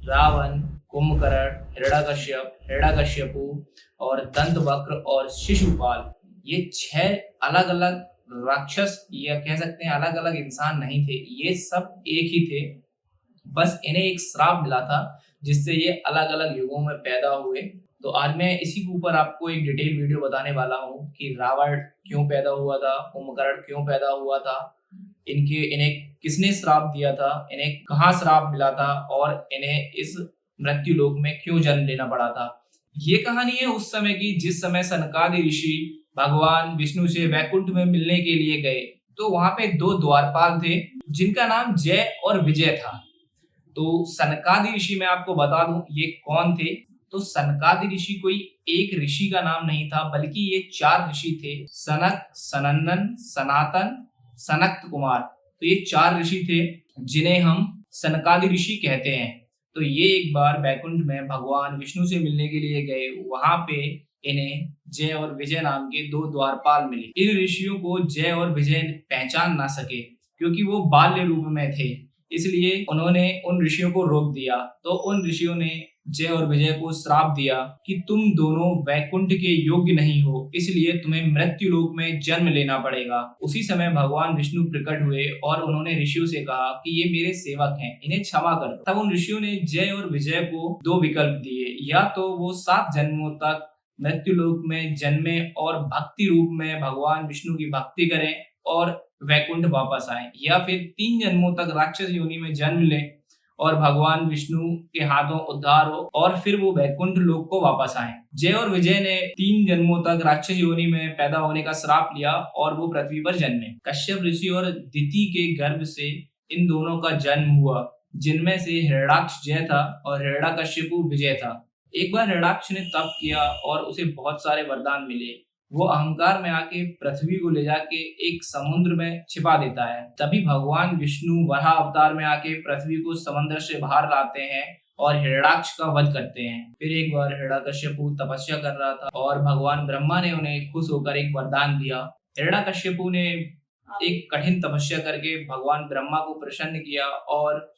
रावण, कुंभकर्ण, हिरण्यकश्यपु और दंतवक्र और शिशुपाल, ये 6 अलग-अलग राक्षस या कह सकते हैं अलग-अलग इंसान नहीं थे, ये सब एक ही थे। बस इन्हें एक श्राप मिला था जिससे ये अलग-अलग युगों में पैदा हुए। तो आज मैं इसी के ऊपर आपको एक डिटेल वीडियो बताने वाला हूँ कि रावण क्यों पैदा हुआ था, कुंभकर्ण क्यों पैदा हुआ था, इन्हें किसने श्राप दिया था, इन्हें कहाँ श्राप मिला था और इन्हें इस मृत्यु लोक में क्यों जन्म लेना पड़ा था। ये कहानी है उस समय की जिस समय सनकादि ऋषि भगवान विष्णु से वैकुंठ में मिलने के लिए गए। तो वहां पे 2 द्वारपाल थे जिनका नाम जय और विजय था। तो सनकादि ऋषि मैं आपको बता दूं ये कौन थे। तो सनकादि ऋषि कोई एक ऋषि का नाम नहीं था बल्कि ये 4 ऋषि थे, सनक, सनंदन, सनातन, सनत कुमार। तो ये 4 ऋषि थे जिन्हें हम सनकादि ऋषि कहते हैं। तो ये एक बार बैकुंठ में भगवान विष्णु से मिलने के लिए गए। वहां पे इन्हें जय और विजय नाम के 2 द्वारपाल मिले। इन ऋषियों को जय और विजय पहचान ना सके क्योंकि वो बाल्य रूप में थे, इसलिए उन्होंने उन ऋषियों को रोक दिया। तो उन ऋषियों ने जय और विजय को श्राप दिया कि तुम दोनों वैकुंठ के योग्य नहीं हो, इसलिए तुम्हें मृत्यु लोक में जन्म लेना पड़ेगा। उसी समय भगवान विष्णु प्रकट हुए और उन्होंने ऋषियों से कहा कि ये मेरे सेवक हैं, इन्हें क्षमा कर दो। तब उन ऋषियों ने जय और विजय को 2 विकल्प दिए, या तो वो 7 जन्मों तक मृत्यु लोक में जन्मे और भक्ति रूप में भगवान विष्णु की भक्ति करें और वैकुंठ वापस आए, या फिर 3 जन्मों तक राक्षस योनि में जन्म लें और भगवान विष्णु के हाथों उद्धार हो और फिर वो वैकुंठ लोक को वापस आए। जय और विजय ने 3 जन्मों तक राक्षस योनि में पैदा होने का श्राप लिया और वो पृथ्वी पर जन्मे। कश्यप ऋषि और दिति के गर्भ से इन दोनों का जन्म हुआ, जिनमें से हिरण्याक्ष जय था और हिरण्यकश्यपु विजय था। एक बार हिरण्याक्ष ने तप किया और उसे बहुत सारे वरदान मिले। वो अहंकार में आके पृथ्वी को ले जाके एक समुद्र में छिपा देता है। तभी भगवान विष्णु वराह अवतार में आके पृथ्वी को समंदर से बाहर लाते हैं और हिरण्याक्ष का वध करते हैं। फिर एक बार हिरण्यकश्यपु तपस्या कर रहा था और भगवान ब्रह्मा ने उन्हें खुश होकर एक वरदान दिया। हिरण्यकश्यपु ने एक कठिन तपस्या करके भगवान ब्रह्मा को प्रसन्न किया और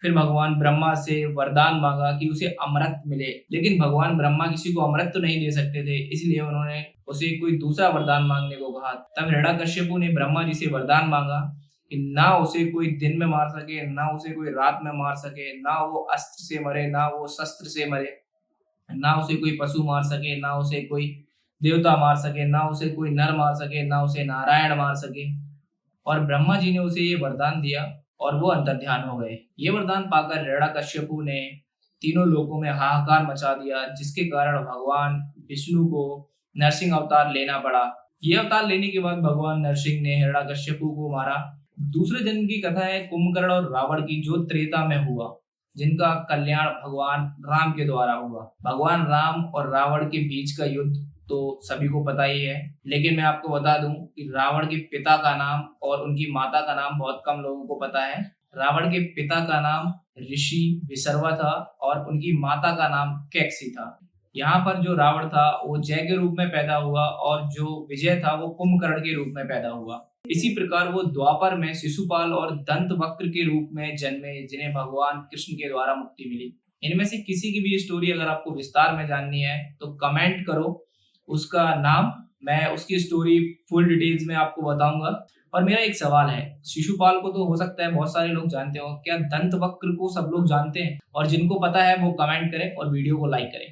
फिर भगवान ब्रह्मा से वरदान मांगा कि उसे अमृत मिले। लेकिन भगवान ब्रह्मा किसी को अमृत तो नहीं दे सकते थे, इसलिए उन्होंने उसे कोई दूसरा वरदान मांगने को कहा। तब हिरण्यकश्यपु ने ब्रह्मा जी से वरदान मांगा कि ना उसे कोई दिन में मार सके, ना उसे कोई रात में मार सके, ना वो अस्त्र से मरे, ना वो शस्त्र से मरे, ना उसे कोई पशु मार सके, ना उसे कोई देवता मार सके, ना उसे कोई नर मार सके, ना उसे नारायण मार सके। और ब्रह्मा जी ने उसे ये वरदान दिया और वो अंतर्ध्यान हो गए। ये वरदान पाकर हिरण्यकश्यपु ने तीनों लोकों में हाहाकार मचा दिया, जिसके कारण भगवान विष्णु को नरसिंह अवतार लेना पड़ा। ये अवतार लेने के बाद भगवान नरसिंह ने हिरण्यकश्यपु को मारा। दूसरे जन्म की कथा है कुंभकर्ण और रावण की, जो त्रेता में हुआ, जिनका कल्याण भगवान राम के द्वारा हुआ। भगवान राम और रावण के बीच का युद्ध तो सभी को पता ही है, लेकिन मैं आपको बता दूं कि रावण के पिता का नाम और उनकी माता का नाम बहुत कम लोगों को पता है। रावण के पिता का नाम ऋषि विसर्वा था और उनकी माता का नाम कैकसी था। यहाँ पर जो रावण था वो जय के रूप में पैदा हुआ और जो विजय था वो कुंभकर्ण के रूप में पैदा हुआ। इसी प्रकार वो द्वापर में शिशुपाल और दंतवक्र के रूप में जन्मे, जिन्हें भगवान कृष्ण के द्वारा मुक्ति मिली। इनमें से किसी की भी स्टोरी अगर आपको विस्तार में जाननी है तो कमेंट करो उसका नाम, मैं उसकी स्टोरी फुल डिटेल्स में आपको बताऊंगा। और मेरा एक सवाल है, शिशुपाल को तो हो सकता है बहुत सारे लोग जानते हो, क्या दंतवक्र को सब लोग जानते हैं? और जिनको पता है वो कमेंट करें और वीडियो को लाइक करें।